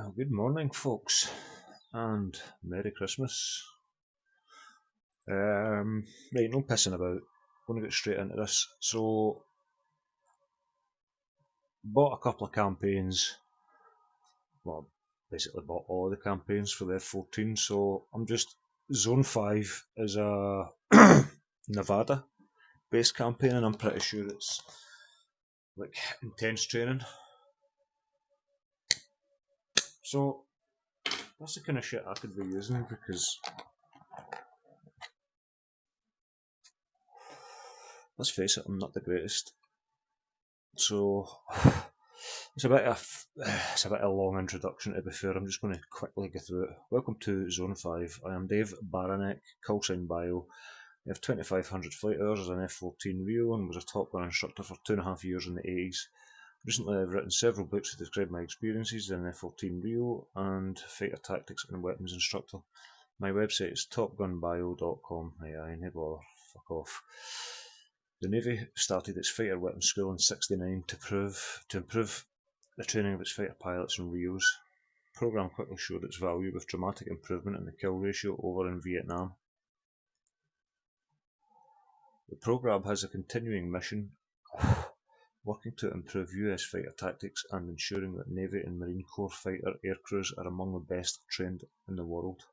Well, good morning, folks, and Merry Christmas. Right, no pissing about. Going to get straight into this. So, bought a couple of campaigns. Well, basically bought all the campaigns for the f14. So I'm just Zone 5 is a Nevada-based campaign, and I'm pretty sure it's like intense training. So that's the kind of shit I could be using because, let's face it, I'm not the greatest. So it's a bit of a long introduction, to be fair. I'm just going to quickly get through it. Welcome to Zone 5. I am Dave Baranek, call sign bio. I have 2,500 flight hours as an F14 Rio and was a Top Gun instructor for 2.5 years in the 80s. Recently I've written several books to describe my experiences as an F14 Rio and fighter tactics and weapons instructor. My website is topgunbio.com. Aye, no bother, fuck off. The Navy started its fighter weapons school in '69 to improve the training of its fighter pilots and Rios. The programme quickly showed its value with dramatic improvement in the kill ratio over in Vietnam. The programme has a continuing mission working to improve US fighter tactics and ensuring that Navy and Marine Corps fighter aircrews are among the best trained in the world.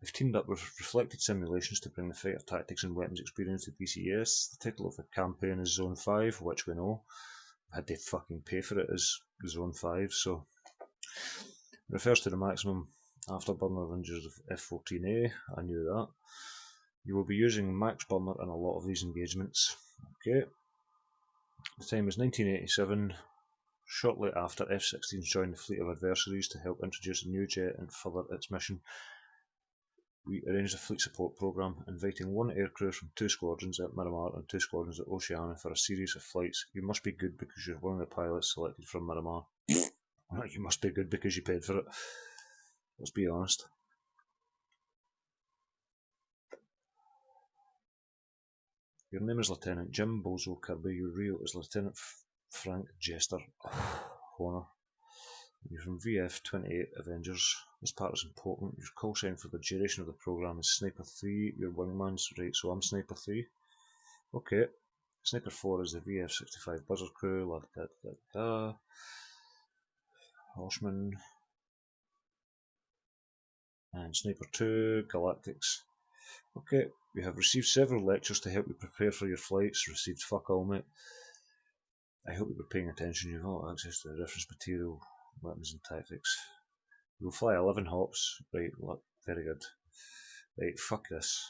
I've teamed up with Reflected Simulations to bring the fighter tactics and weapons experience to DCS. The title of the campaign is Zone 5, which we know. I had to fucking pay for it as Zone 5, so it refers to the maximum afterburner ranges of F14A. I knew that. You will be using max burner in a lot of these engagements. Okay. The time is 1987. Shortly after, F-16s joined the fleet of adversaries to help introduce a new jet and further its mission. We arranged a fleet support programme, inviting one aircrew from 2 squadrons at Miramar and 2 squadrons at Oceana for a series of flights. You must be good because you're one of the pilots selected from Miramar. You must be good because you paid for it. Let's be honest. Your name is Lieutenant Jim Bozo Kirby. Your Rio is Lieutenant Frank Jester Horner. You're from VF-28 Avengers. This part is important. Your call sign for the duration of the programme is Sniper 3. Your wingman's right, so I'm Sniper 3. Okay. Sniper 4 is the VF-65 Buzzard crew. Horseman. And Sniper 2, Galactics. Okay. We have received several lectures to help you prepare for your flights. Received fuck all, mate. I hope you were paying attention. You've got access to the reference material, weapons and tactics. You will fly 11 hops. Right, very good. Right, fuck this.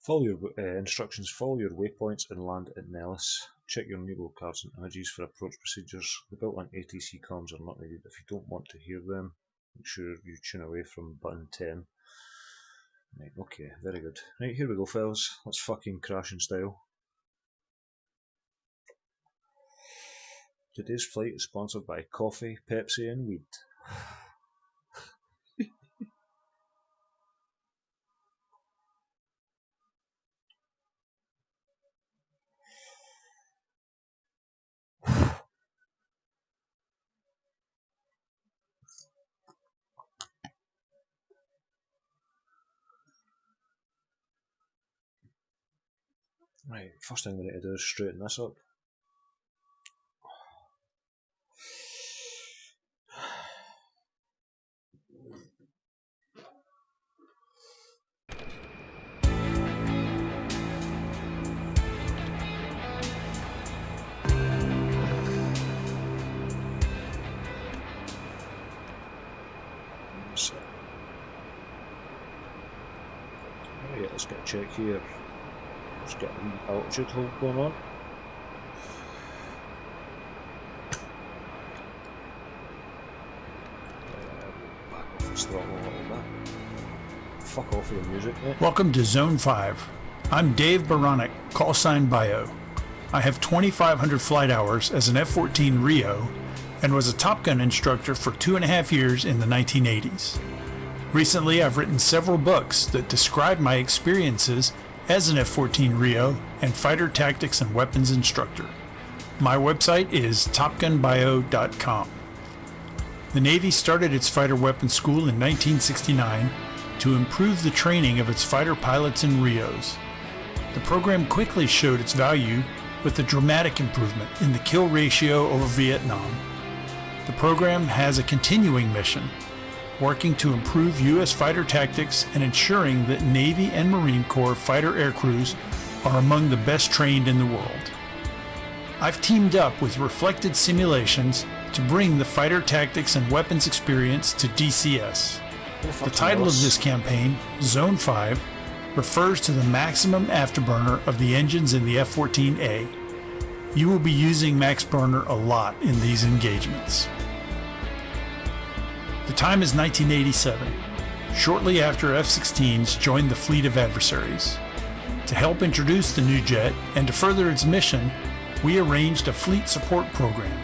Follow your instructions, follow your waypoints and land at Nellis. Check your Nebo cards and images for approach procedures. The built-in ATC comms are not needed. If you don't want to hear them, make sure you tune away from button 10. Right, okay, very good. Right, here we go, fellas. Let's fucking crash in style. Today's flight is sponsored by coffee, Pepsi and weed. Right, first thing we need to do is straighten this up. Right, let's get a check here. Let's get an altitude hold going on. Back off the throttle a little bit. Fuck off with the music, mate. Welcome to Zone 5. I'm Dave Baranek, call sign bio. I have 2,500 flight hours as an F-14 Rio and was a Top Gun instructor for 2.5 years in the 1980s. Recently, I've written several books that describe my experiences as an F-14 Rio and fighter tactics and weapons instructor. My website is topgunbio.com. The Navy started its fighter weapons school in 1969 to improve the training of its fighter pilots in RIOs. The program quickly showed its value with a dramatic improvement in the kill ratio over Vietnam. The program has a continuing mission, working to improve U.S. fighter tactics and ensuring that Navy and Marine Corps fighter aircrews are among the best trained in the world. I've teamed up with Reflected Simulations to bring the fighter tactics and weapons experience to DCS. The title of this campaign, Zone 5, refers to the maximum afterburner of the engines in the F-14A. You will be using max burner a lot in these engagements. The time is 1987, shortly after F-16s joined the fleet of adversaries. To help introduce the new jet and to further its mission, we arranged a fleet support program,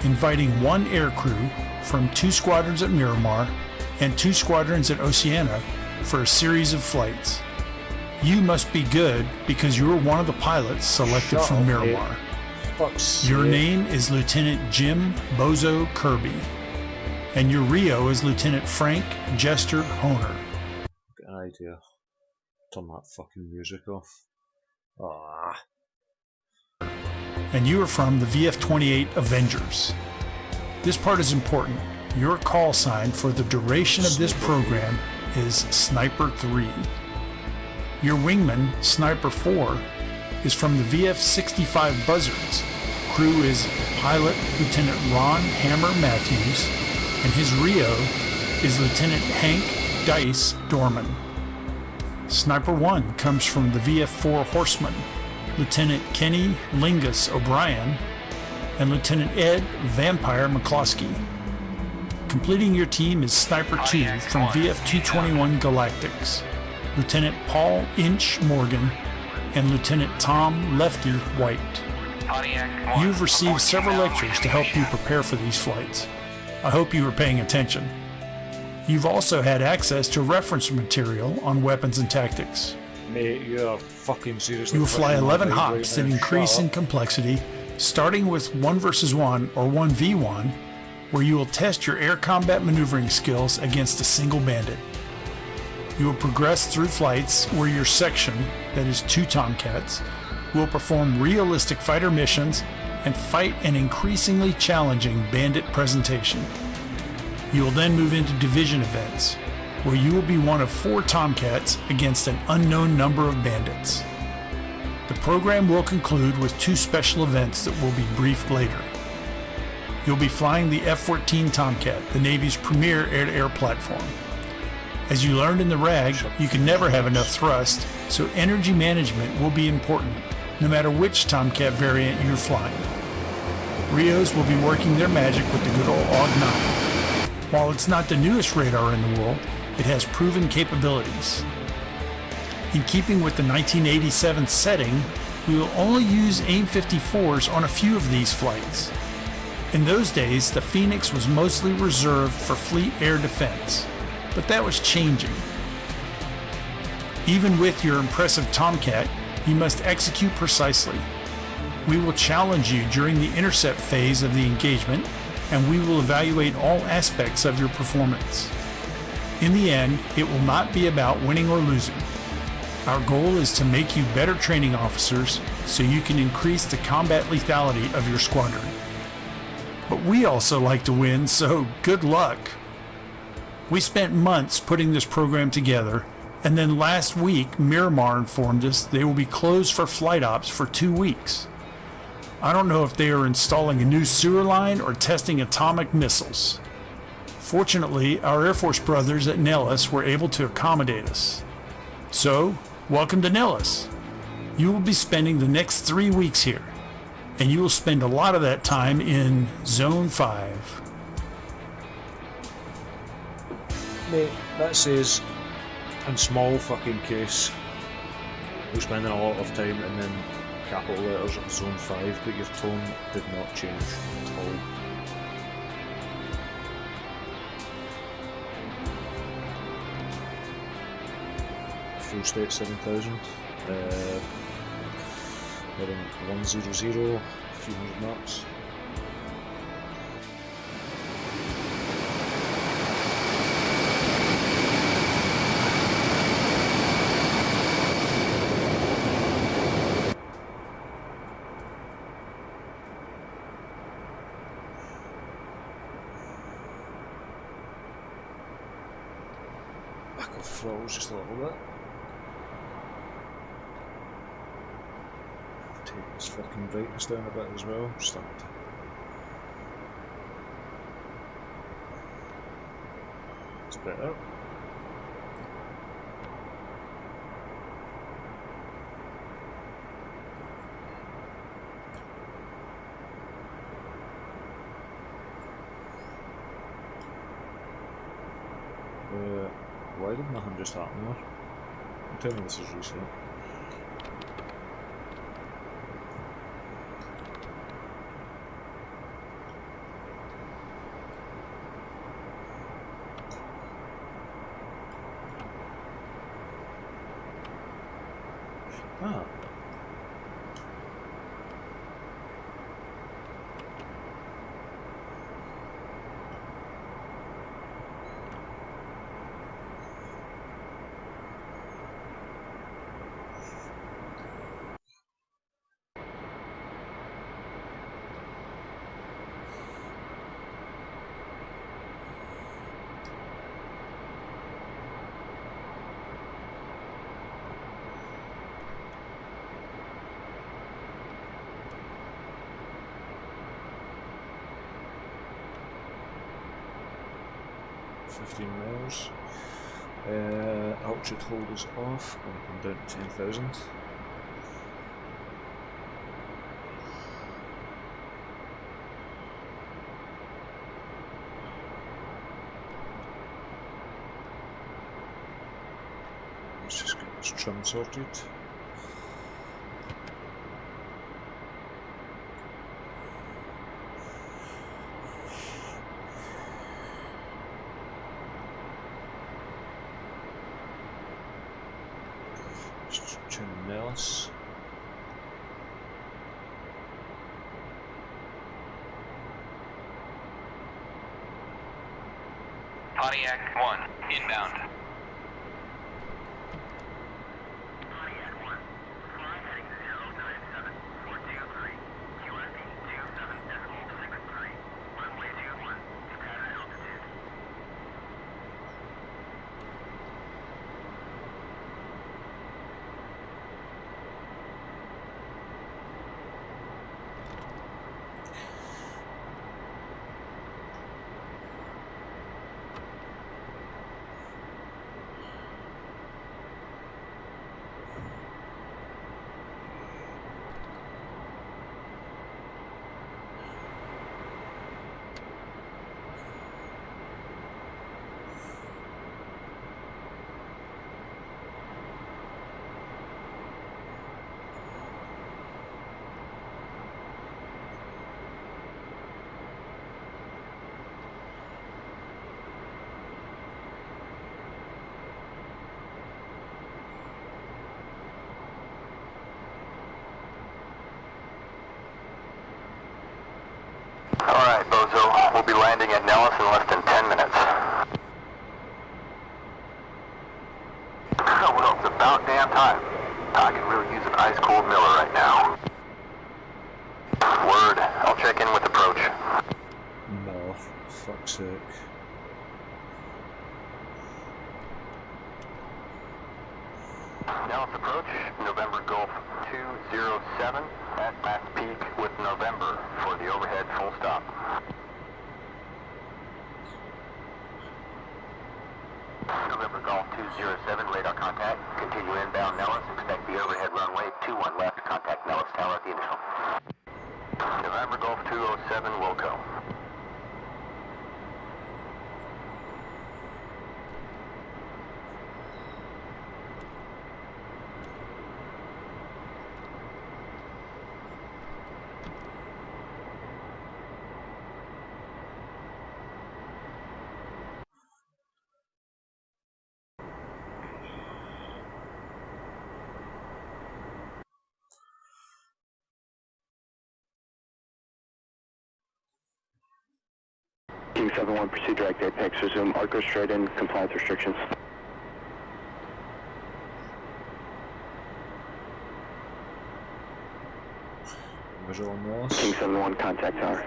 inviting one aircrew from 2 squadrons at Miramar and 2 squadrons at Oceana for a series of flights. You must be good because you are one of the pilots selected from Miramar. Your name is Lieutenant Jim Bozo Kirby, and your Rio is Lieutenant Frank Jester Honer. Get an idea. Turn that fucking music off. Ah. And you are from the VF-28 Avengers. This part is important. Your call sign for the duration of this program is Sniper 3. Your wingman, Sniper 4, is from the VF-65 Buzzards. Crew is Pilot Lieutenant Ron Hammer Matthews, and his Rio is Lieutenant Hank Dice Dorman. Sniper 1 comes from the VF-4 Horseman, Lieutenant Kenny Lingus O'Brien, and Lieutenant Ed Vampire McCloskey. Completing your team is Sniper 2 from VF-221 Galactics, Lieutenant Paul Inch Morgan, and Lieutenant Tom Lefty White. You've received several lectures to help you prepare for these flights. I hope you were paying attention. You've also had access to reference material on weapons and tactics. Mate, you are fucking seriously. You will fly 11 hops that increase in complexity, starting with 1 versus 1 or 1v1, where you will test your air combat maneuvering skills against a single bandit. You will progress through flights where your section, that is 2 Tomcats, will perform realistic fighter missions and fight an increasingly challenging bandit presentation. You will then move into division events, where you will be one of 4 Tomcats against an unknown number of bandits. The program will conclude with 2 special events that will be briefed later. You'll be flying the F-14 Tomcat, the Navy's premier air-to-air platform. As you learned in the RAG, you can never have enough thrust, so energy management will be important, no matter which Tomcat variant you're flying. Rios will be working their magic with the good old AUG-9. While it's not the newest radar in the world, it has proven capabilities. In keeping with the 1987 setting, we will only use AIM-54s on a few of these flights. In those days, the Phoenix was mostly reserved for fleet air defense, but that was changing. Even with your impressive Tomcat, you must execute precisely. We will challenge you during the intercept phase of the engagement, and we will evaluate all aspects of your performance. In the end, it will not be about winning or losing. Our goal is to make you better training officers so you can increase the combat lethality of your squadron. But we also like to win, so good luck. We spent months putting this program together, and then last week Miramar informed us they will be closed for flight ops for 2 weeks. I don't know if they are installing a new sewer line or testing atomic missiles. Fortunately, our Air Force brothers at Nellis were able to accommodate us. So, welcome to Nellis. You will be spending the next 3 weeks here, and you will spend a lot of that time in Zone 5. Mate, that says, in small fucking case, we're spending a lot of time and then capital letters of Zone 5, but your tone did not change at all. Full state 7000, heading 100, few hundred knots. Back off throttles just a little bit. Take this fucking brightness down a bit as well. Starting to. It's better. Why did nothing just happen there? Tell me this is reset. Ah. $15. Altitude hold is off, going to come down to 10,000. Let's just get this trim sorted. Just tuning Nellis. Pontiac 1, inbound. Pontiac 1, fly heading 097, 423, QSD 27.63, runway 21, pattern altitude. Alright, Bozo. We'll be landing at Nellis in less than 10 minutes. Well, it's about damn time. I can really use an ice-cold Miller right now. Word. I'll check in with approach. No, fuck's sake. Nellis approach, November Gulf 207 at last peak with November for the overhead full stop. November Golf 207, radar contact. Continue inbound Nellis. Expect the overhead runway 21 left. Contact Nellis Tower at the initial. November Golf 207, Wilco. King 7-1, proceed direct apex, resume Arco straight in, compliance restrictions. Visual on Wallace. King 7-1, contact tower.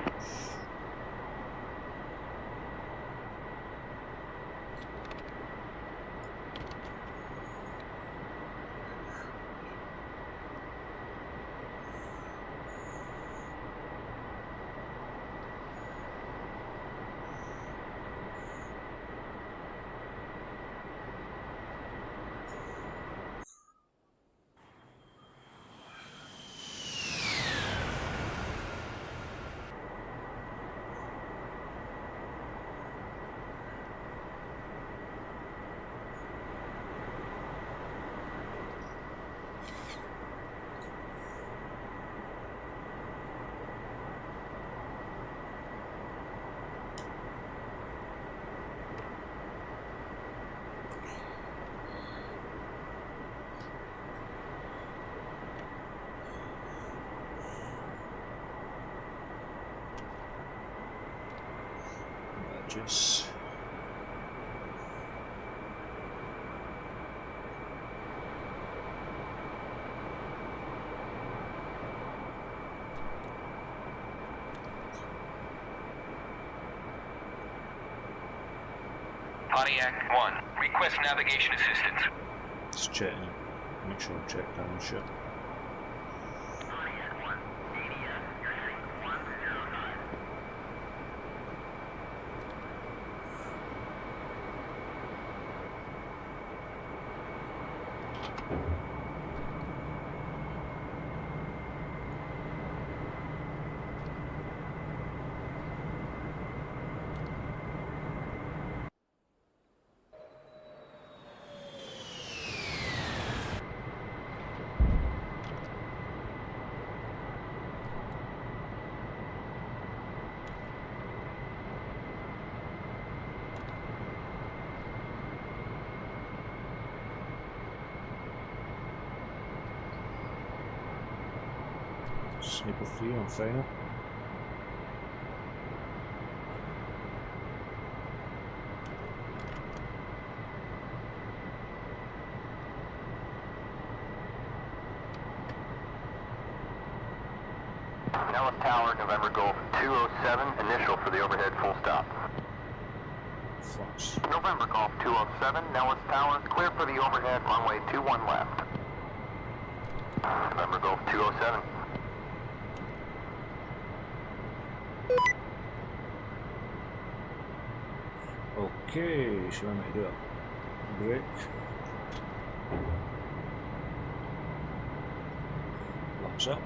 Just Pontiac 1, request navigation assistance. just checking. Make sure I check down shit. Pontiac 1, DCS, you're heading 105. Sniper 3 on final. Nellis Tower, November Golf 207, initial for the overhead full stop. Flux. November Golf 207, Nellis Tower, clear for the overhead, runway 21 left. November Golf 207. Okay, so let me do it. Brake. Locks up.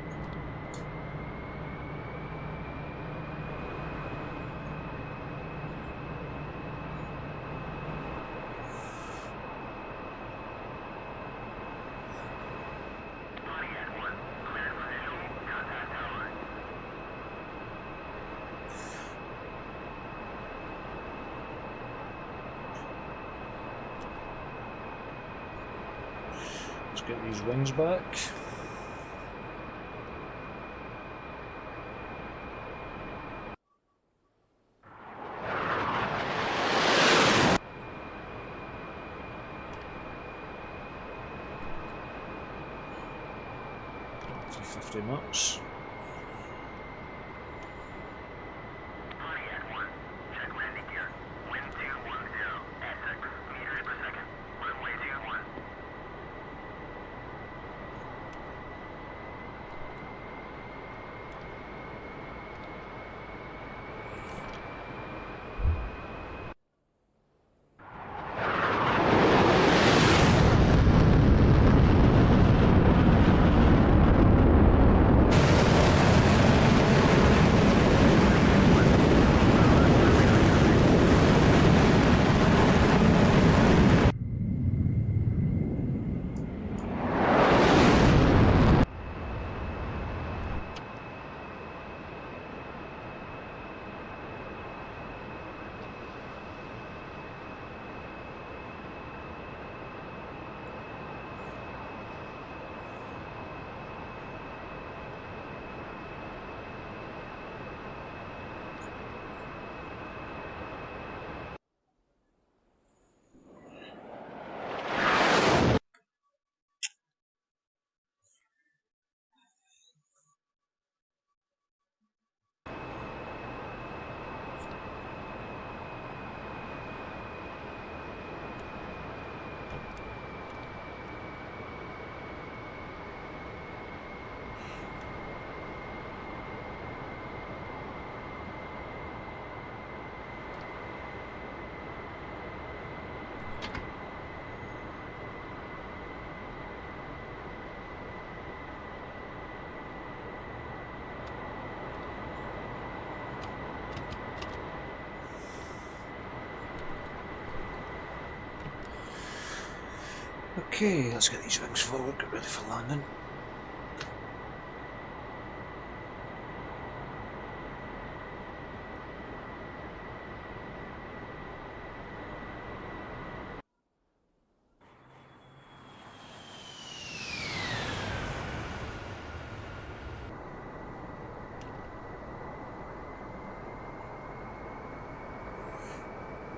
Pontiac 1, cleared for visual, contact tower. Let's get these wings back. $350 knots. Pontiac 1, check landing gear. Wind 210 at 6 meters per second. Runway 21. Okay, let's get these wings forward, get ready for landing.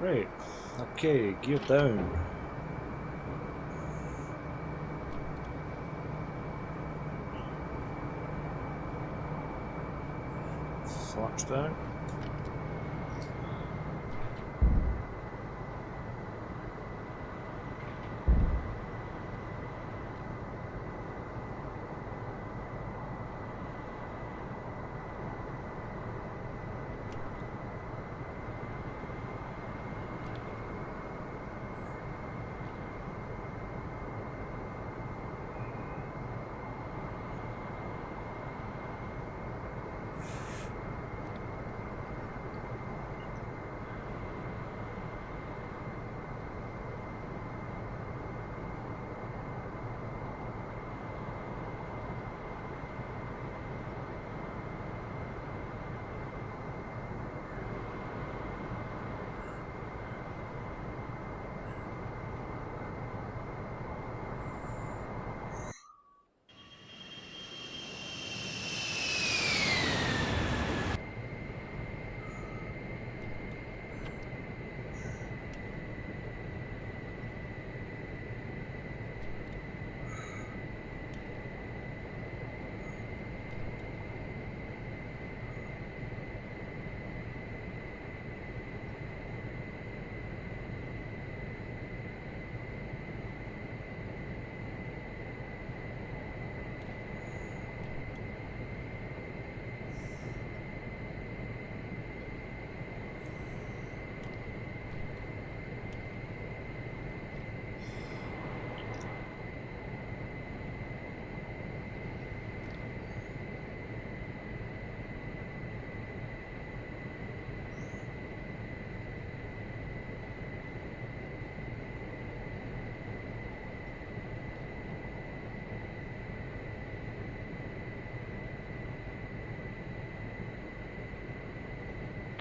Right, okay, gear down. Flaps down.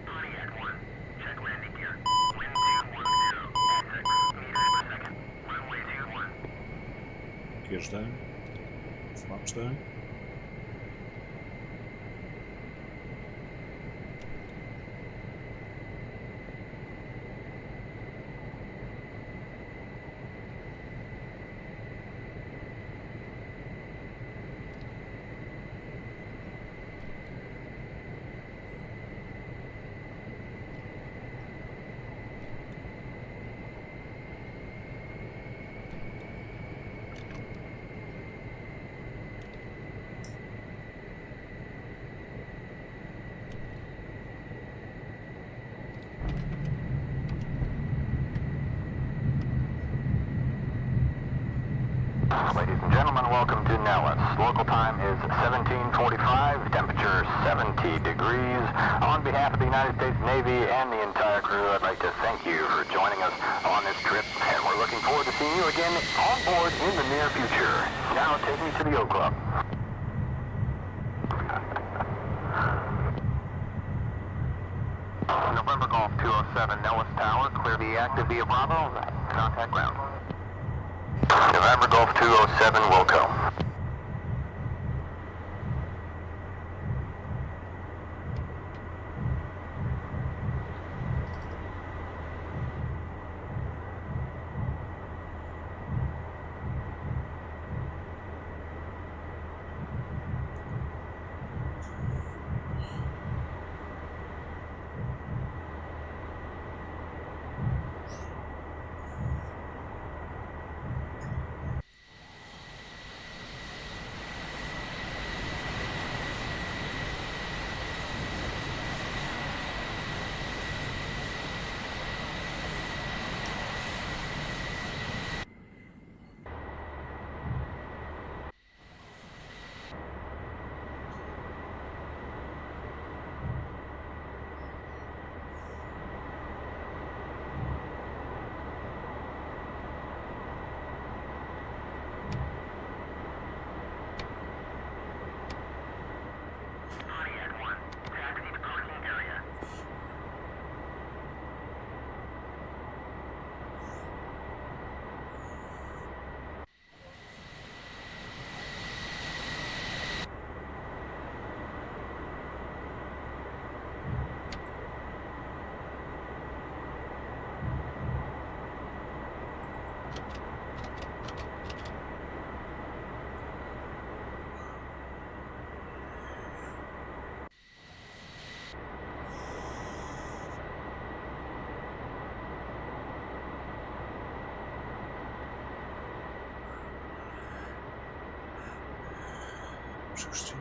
Pontiac 1, check landing gear. Wind 210 at 6 meters per second. Runway 21. Gears down. Flaps down. Ladies and gentlemen, welcome to Nellis. Local time is 17:45, temperature 70 degrees. On behalf of the United States Navy and the entire crew, I'd like to thank you for joining us on this trip, and we're looking forward to seeing you again on board in the near future. Now take me to the O Club. November Golf 207, Nellis Tower, clear the active via Bravo, contact ground. November Golf 207, Wilco. F16.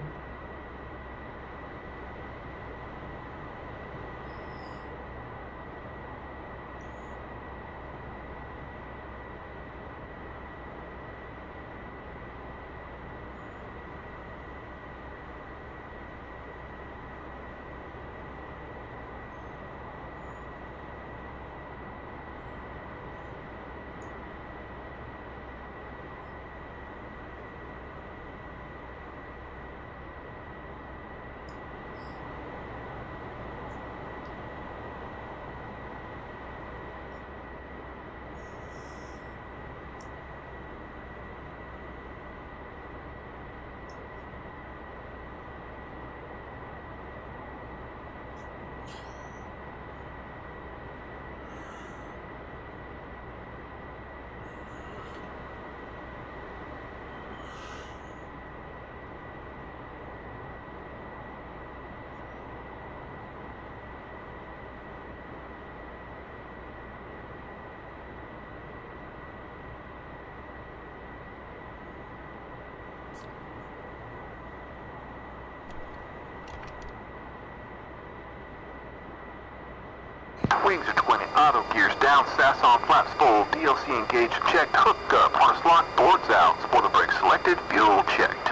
Wings are 20, auto gears down, SAS on, flaps full, DLC engaged, checked, hook up, harness locked, boards out, spoiler brake selected, fuel checked.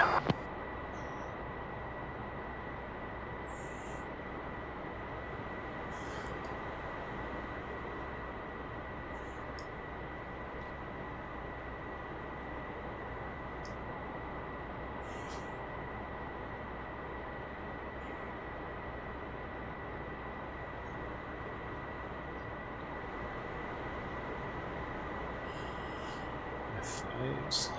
F5s.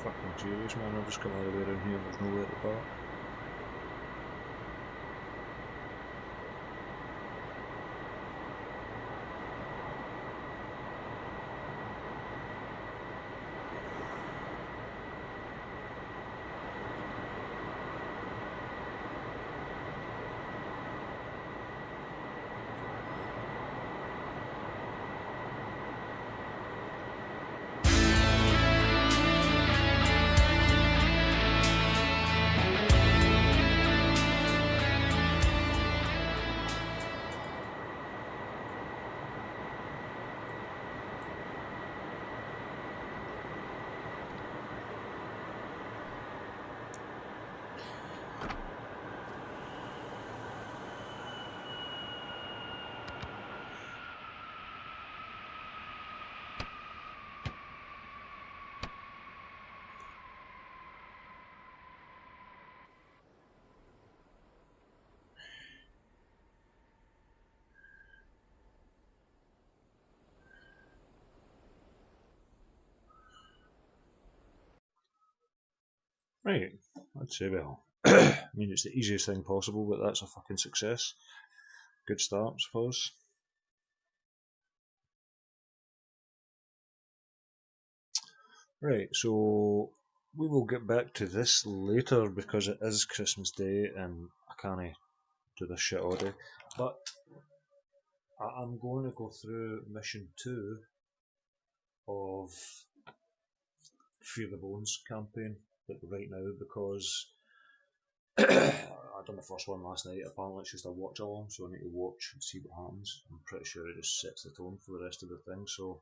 fucking serious, man? I've just come all the way around here and there's nowhere to park. Right, I'd say, well, I mean, it's the easiest thing possible, but that's a fucking success. Good start, I suppose. Right, so we will get back to this later because it is Christmas Day and I can't do this shit all day. But I'm going to go through mission 2 of Fear the Bones campaign right now because I done the first one last night. Apparently it's just a watch along, so I need to watch and see what happens. I'm pretty sure it just sets the tone for the rest of the thing, so